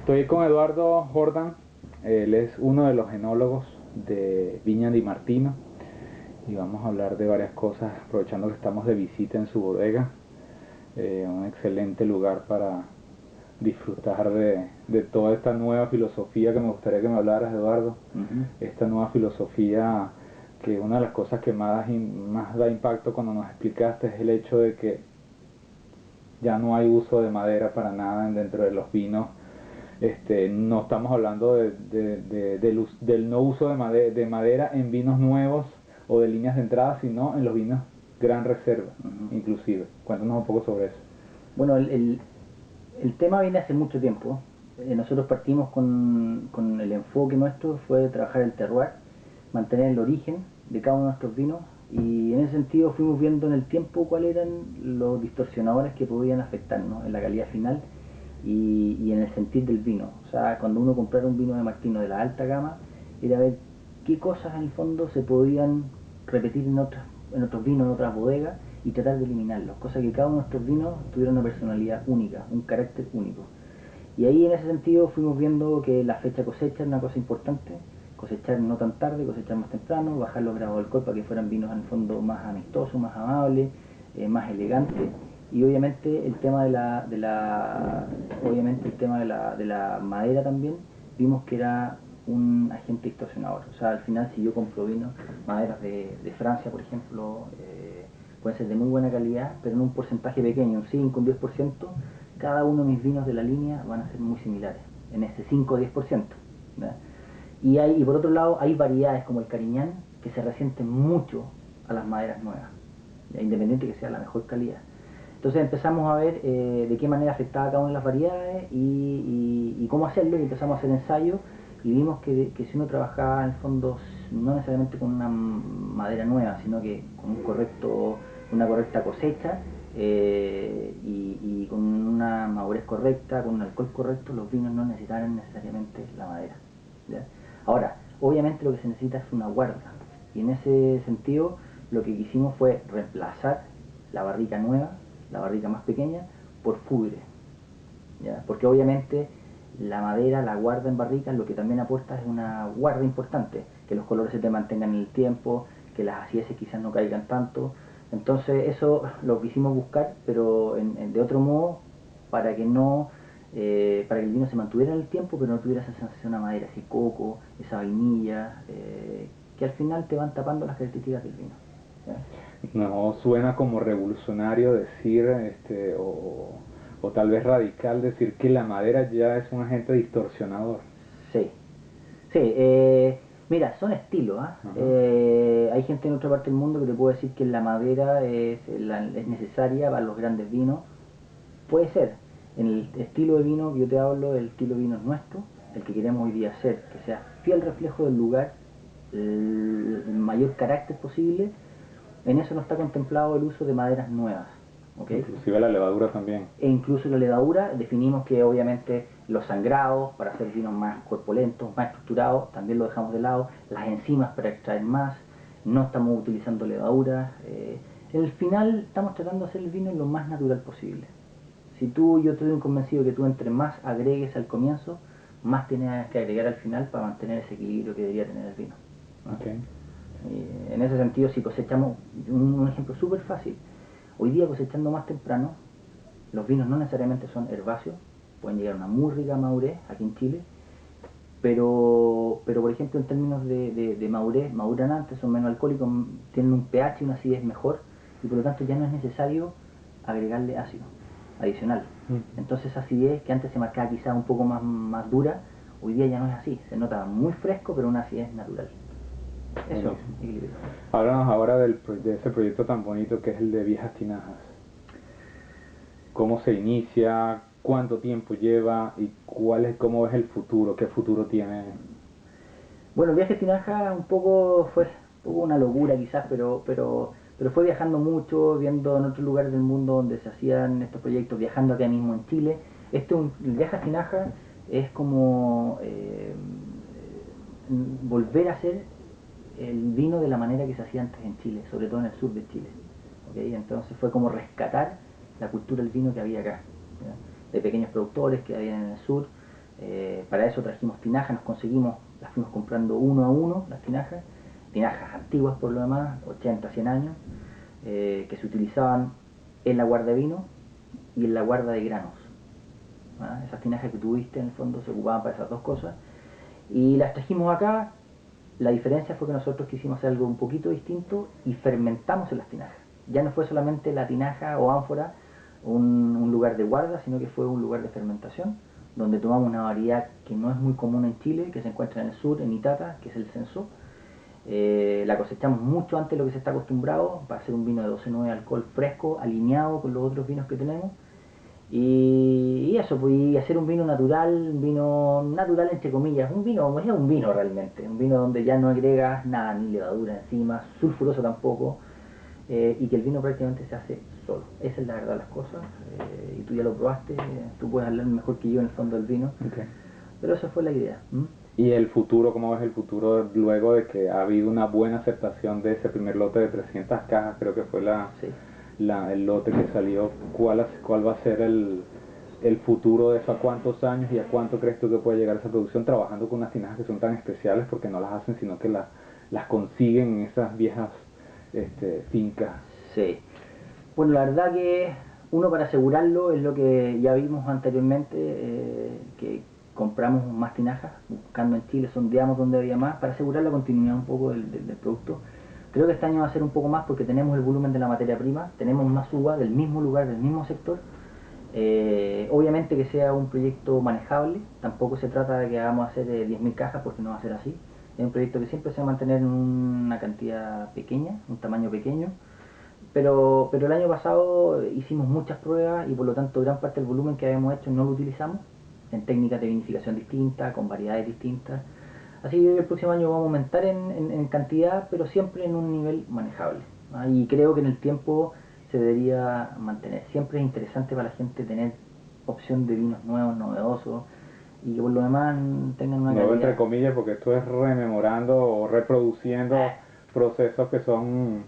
Estoy con Eduardo Jordan, él es uno de los enólogos de Viña Di Martino y vamos a hablar de varias cosas aprovechando que estamos de visita en su bodega. Un excelente lugar para disfrutar de toda esta nueva filosofía que me gustaría que me hablaras, Eduardo. Esta nueva filosofía, que una de las cosas que más da impacto cuando nos explicaste es el hecho de que ya no hay uso de madera para nada dentro de los vinos. No estamos hablando del no uso de madera en vinos nuevos o de líneas de entrada, sino en los vinos Gran Reserva, inclusive. Cuéntanos un poco sobre eso. Bueno, el tema viene hace mucho tiempo. Nosotros partimos con el enfoque nuestro, fue trabajar el terroir, mantener el origen de cada uno de nuestros vinos, y en ese sentido fuimos viendo en el tiempo cuáles eran los distorsionadores que podían afectarnos en la calidad final y en el sentir del vino. O sea, cuando uno comprara un vino de Martino de la alta gama, era ver qué cosas en el fondo se podían repetir en otros vinos, en otras bodegas, y tratar de eliminarlos, cosa que cada uno de nuestros vinos tuviera una personalidad única, un carácter único. Y ahí en ese sentido fuimos viendo que la fecha cosecha era una cosa importante, cosechar no tan tarde, cosechar más temprano, bajar los grados de alcohol para que fueran vinos en el fondo más amistosos, más amables, más elegantes. Y obviamente el tema de la madera también vimos que era un agente distorsionador. O sea, al final, si yo compro vinos, maderas de Francia, por ejemplo, pueden ser de muy buena calidad, pero en un porcentaje pequeño, un 5, un 10%, cada uno de mis vinos de la línea van a ser muy similares, en ese 5 o 10%. ¿Verdad? Y por otro lado, hay variedades como el Cariñán que se resienten mucho a las maderas nuevas, independiente que sea la mejor calidad. Entonces empezamos a ver de qué manera afectaba cada una de las variedades y cómo hacerlo, y empezamos a hacer ensayos, y vimos que si uno trabajaba en el fondo no necesariamente con una madera nueva, sino que con una correcta cosecha, y con una madurez correcta, con un alcohol correcto, los vinos no necesitaban necesariamente la madera. ¿Ya? Ahora, obviamente lo que se necesita es una guarda, y en ese sentido lo que quisimos fue reemplazar la barrica nueva, la barrica más pequeña, por fugre, ¿ya? Porque obviamente la madera, la guarda en barricas, lo que también aporta es una guarda importante, que los colores se te mantengan en el tiempo, que las acideces quizás no caigan tanto. Entonces eso lo quisimos buscar, pero de otro modo, para que no para que el vino se mantuviera en el tiempo, pero no tuviera esa sensación a madera, ese coco, esa vainilla, que al final te van tapando las características del vino, ¿ya? No suena como revolucionario decir, o tal vez radical decir que la madera ya es un agente distorsionador. Sí, sí, mira, son estilos, hay gente en otra parte del mundo que te puede decir que la madera es necesaria para los grandes vinos. Puede ser. En el estilo de vino que yo te hablo, el estilo de vino es nuestro, el que queremos hoy día hacer, que sea fiel reflejo del lugar, el mayor carácter posible. En eso no está contemplado el uso de maderas nuevas, ¿okay? Inclusive la levadura también. E incluso la levadura, definimos que obviamente los sangrados para hacer vinos más corpulentos, más estructurados, también lo dejamos de lado, las enzimas para extraer más, no estamos utilizando levaduras. En el final estamos tratando de hacer el vino lo más natural posible. Si yo estoy convencido que tú entre más agregues al comienzo, más tienes que agregar al final para mantener ese equilibrio que debería tener el vino, ¿no? Okay. En ese sentido, si cosechamos, un ejemplo súper fácil, hoy día cosechando más temprano, los vinos no necesariamente son herbáceos, pueden llegar a una muy rica madurez aquí en Chile, pero por ejemplo en términos de madurez, maduran antes, son menos alcohólicos, tienen un pH y una acidez mejor, y por lo tanto ya no es necesario agregarle ácido adicional. Entonces esa acidez que antes se marcaba quizás un poco más dura, hoy día ya no es así, se nota muy fresco pero una acidez natural. Eso, equilibrio. Háblanos ahora de ese proyecto tan bonito que es el de Viejas Tinajas. ¿Cómo se inicia? ¿Cuánto tiempo lleva? ¿Y cómo ves el futuro? ¿Qué futuro tiene? Bueno, el viaje a Tinaja fue una locura quizás, pero fue viajando mucho, viendo en otros lugares del mundo donde se hacían estos proyectos, viajando acá mismo en Chile. El viaje a Tinaja es como volver a hacer el vino de la manera que se hacía antes en Chile, sobre todo en el sur de Chile, ¿okay? Entonces fue como rescatar la cultura del vino que había acá, ¿ya? De pequeños productores que había en el sur, Para eso trajimos tinajas, nos conseguimos, las fuimos comprando uno a uno, las tinajas antiguas por lo demás, 80, 100 años, que se utilizaban en la guarda de vino y en la guarda de granos. Esas tinajas que tuviste en el fondo se ocupaban para esas dos cosas y las trajimos acá. La diferencia fue que nosotros quisimos hacer algo un poquito distinto y fermentamos en las tinajas. Ya no fue solamente la tinaja o ánfora un lugar de guarda, sino que fue un lugar de fermentación, donde tomamos una variedad que no es muy común en Chile, que se encuentra en el sur, en Itata, que es el censo. La cosechamos mucho antes de lo que se está acostumbrado, para hacer un vino de 12,9 alcohol fresco, alineado con los otros vinos que tenemos. Y eso, pues hacer un vino natural entre comillas, es un vino realmente, un vino donde ya no agregas nada, ni levadura encima, sulfuroso tampoco, y que el vino prácticamente se hace solo. Esa es la verdad de las cosas, y tú ya lo probaste, tú puedes hablar mejor que yo en el fondo del vino, Okay. pero esa fue la idea. ¿Y el futuro, cómo ves el futuro luego de que ha habido una buena aceptación de ese primer lote de 300 cajas? Creo que fue Sí. el lote que salió. ¿Cuál va a ser el futuro de eso? ¿A cuántos años y a cuánto crees tú que puede llegar esa producción trabajando con unas tinajas que son tan especiales porque no las hacen sino que las consiguen en esas viejas fincas? Sí. Bueno, la verdad que uno, para asegurarlo, es lo que ya vimos anteriormente, que compramos más tinajas, buscando en Chile, sondeamos donde había más, para asegurar la continuidad un poco del producto. Creo que este año va a ser un poco más porque tenemos el volumen de la materia prima, tenemos más uva del mismo lugar, del mismo sector. Obviamente que sea un proyecto manejable, tampoco se trata de que hagamos hacer 10.000 cajas porque no va a ser así. Es un proyecto que siempre se va a mantener en una cantidad pequeña, un tamaño pequeño, pero el año pasado hicimos muchas pruebas y por lo tanto gran parte del volumen que habíamos hecho no lo utilizamos en técnicas de vinificación distintas, con variedades distintas. Así que el próximo año vamos a aumentar en cantidad, pero siempre en un nivel manejable. Y creo que en el tiempo se debería mantener. Siempre es interesante para la gente tener opción de vinos nuevos, novedosos, y que por lo demás tengan una Nuevo entre calidad. comillas porque esto es rememorando o reproduciendo procesos que son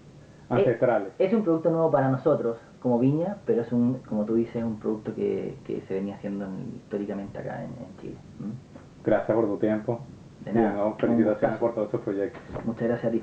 ancestrales. Es un producto nuevo para nosotros como viña, pero es como tú dices, un producto que se venía haciendo históricamente acá en Chile. Gracias por tu tiempo De y de nada, nuevo un felicitaciones gustazo. por todos estos proyectos. Muchas gracias a ti.